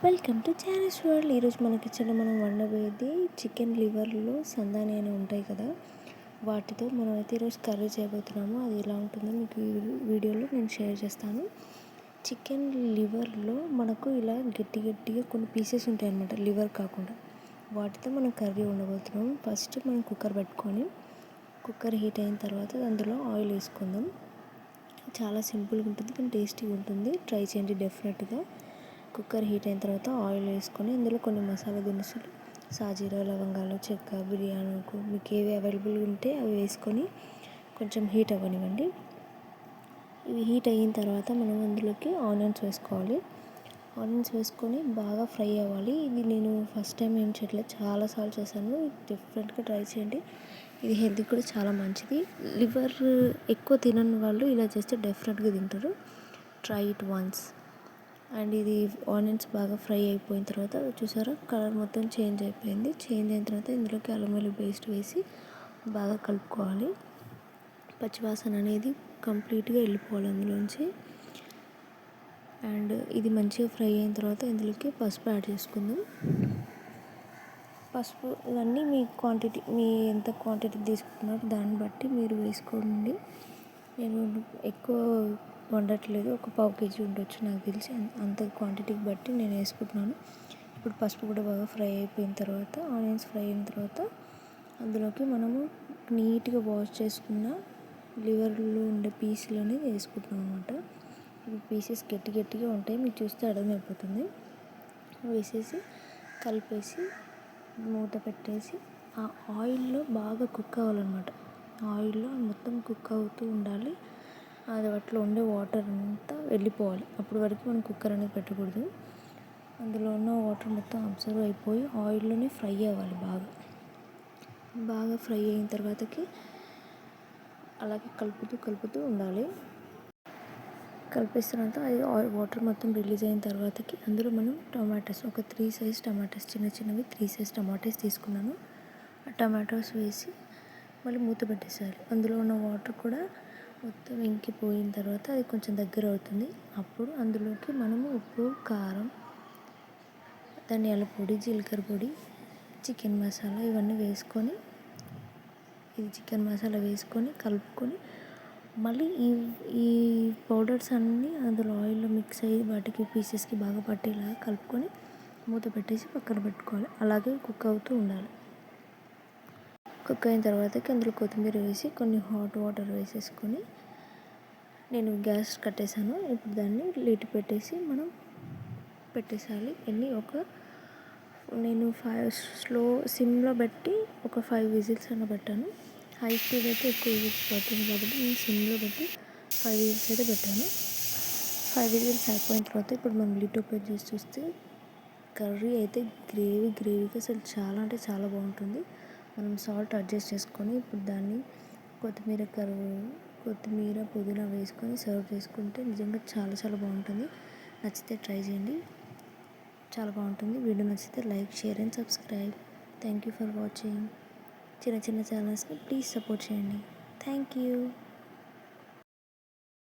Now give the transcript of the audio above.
Welcome to channels world. ఈరోజు మన కిచెన్లో మనం వండబోయేది చికెన్ లివర్లో సందాని అని ఉంటాయి కదా, వాటితో మనం అయితే ఈరోజు కర్రీ చేయబోతున్నాము. అది ఎలా ఉంటుందో మీకు ఈ వీడియోలో నేను షేర్ చేస్తాను. చికెన్ లివర్లో మనకు ఇలా గట్టిగా కొన్ని పీసెస్ ఉంటాయి అన్నమాట, లివర్ కాకుండా. వాటితో మనం కర్రీ వండబోతున్నాం. ఫస్ట్ మనం కుక్కర్ పెట్టుకొని, కుక్కర్ హీట్ అయిన తర్వాత అందులో ఆయిల్ వేసుకుందాం. చాలా సింపుల్గా ఉంటుంది కానీ టేస్టీగా ఉంటుంది. ట్రై చేయండి డెఫినెట్గా. కుక్కర్ హీట్ అయిన తర్వాత ఆయిల్ వేసుకొని అందులో కొన్ని మసాలా దినుసులు, సాజీరా, లవంగాలు, చెక్క, బిర్యానీకు మీకు ఏవి అవైలబుల్గా ఉంటే అవి వేసుకొని కొంచెం హీట్ అవ్వనివ్వండి. ఇవి హీట్ అయిన తర్వాత మనం అందులోకి ఆనియన్స్ వేసుకోవాలి. ఆనియన్స్ వేసుకొని బాగా ఫ్రై అవ్వాలి. ఇది నేను ఫస్ట్ టైం ఏం చేయట్లేదు, చాలాసార్లు చేశాను. డిఫరెంట్గా ట్రై చేయండి. ఇది హెల్త్కి కూడా చాలా మంచిది. లివర్ ఎక్కువ తినని వాళ్ళు ఇలా చేస్తే డెఫినెట్గా తింటారు. Try it once. అండ్ ఇది ఆనియన్స్ బాగా ఫ్రై అయిపోయిన తర్వాత చూసారా, కలర్ మొత్తం చేంజ్ అయిపోయింది. చేంజ్ అయిన తర్వాత ఇందులోకి అల్లం వెల్లుల్లి పేస్ట్ వేసి బాగా కలుపుకోవాలి. పచ్చివాసన అనేది కంప్లీట్గా వెళ్ళిపోవాలి అందులోంచి. అండ్ ఇది మంచిగా ఫ్రై అయిన తర్వాత ఇందులోకి పసుపు యాడ్ చేసుకుందాం. పసుపు ఇవన్నీ మీ ఎంత క్వాంటిటీ తీసుకుంటున్నారో దాన్ని బట్టి మీరు వేసుకోండి. నేను ఎక్కువ వండట్లేదు, ఒక పావు కేజీ ఉండొచ్చు నాకు తెలిసి. అంత క్వాంటిటీకి బట్టి నేను వేసుకుంటున్నాను. ఇప్పుడు పసుపు కూడా బాగా ఫ్రై అయిపోయిన తర్వాత, ఆనియన్స్ ఫ్రై అయిన తర్వాత అందులోకి మనము నీట్గా వాష్ చేసుకున్న లివర్లో ఉండే పీసులు అనేది వేసుకుంటున్నాం అనమాట. ఇవి పీసెస్ గట్టిగా ఉంటాయి, మీకు చూస్తే అర్థమైపోతుంది. వేసేసి కలిపేసి మూత పెట్టేసి ఆ ఆయిల్లో బాగా కుక్ అవ్వాలన్నమాట. ఆయిల్లో మొత్తం కుక్ అవుతూ ఉండాలి. అది వాటిలో ఉండే వాటర్ అంతా వెళ్ళిపోవాలి. అప్పటి వరకు మనం కుక్కర్ అనేది పెట్టకూడదు. అందులో ఉన్న వాటర్ మొత్తం అబ్జర్వ్ అయిపోయి ఆయిల్లోనే ఫ్రై అవ్వాలి. బాగా ఫ్రై అయిన తర్వాతకి అలాగే కలుపుతూ ఉండాలి. కలిపేసిన తర్వాత అది వాటర్ మొత్తం రిలీజ్ అయిన తర్వాతకి అందులో మనం టమాటాస్, ఒక 3 సైజ్ టమాటాస్, చిన్నవి 3 సైజ్ టమాటాస్ తీసుకున్నాను. ఆ టమాటాస్ వేసి మళ్ళీ మూత పెట్టేసేయాలి. అందులో ఉన్న వాటర్ కూడా మొత్తం ఇంకిపోయిన తర్వాత అది కొంచెం దగ్గర అవుతుంది. అప్పుడు అందులోకి మనము ఉప్పు, కారం, ధనియాల పొడి, జీలకర్ర పొడి, చికెన్ మసాలా ఇవన్నీ వేసుకొని, చికెన్ మసాలా వేసుకొని కలుపుకొని మళ్ళీ ఈ పౌడర్స్ అన్నీ అందులో ఆయిల్లో మిక్స్ అయ్యి వాటికి పీసెస్కి బాగా పట్టేలాగా కలుపుకొని మూత పెట్టేసి పక్కన పెట్టుకోవాలి. అలాగే కుక్ అవుతూ ఉండాలి. కుక్ అయిన తర్వాతకి అందులో కొత్తిమీర వేసి కొన్ని హాట్ వాటర్ వేసేసుకొని నేను గ్యాస్ కట్టేసాను. ఇప్పుడు దాన్ని లిడ్ పెట్టేసి మనం పెట్టేసాలి. నేను సిమ్లో పెట్టి ఒక 5 విజిల్స్ అన్న పెట్టాను. హై స్పీడ్ అయితే ఎక్కువ విజిల్స్ పడుతుంది కాబట్టి నేను సిమ్లో పెట్టి 5 విజిల్స్ అయితే పెట్టాను. 5 విజిల్స్ అయిపోయిన తర్వాత ఇప్పుడు మనం లిడ్ ఓపెన్ చేసి చూస్తే కర్రీ అయితే గ్రేవీగా అసలు చాలా అంటే చాలా బాగుంటుంది. మనం సాల్ట్ అడ్జస్ట్ చేసుకొని ఇప్పుడు దాన్ని కొత్తిమీర పుదీనా వేసుకొని సర్వ్ చేసుకుంటే నిజంగా చాలా బాగుంటుంది. నచ్చితే ట్రై చేయండి, చాలా బాగుంటుంది. వీడియో నచ్చితే like, share and subscribe. Thank you for watching. చిన్న ఛానల్స్ని ప్లీజ్ సపోర్ట్ చేయండి. Thank you.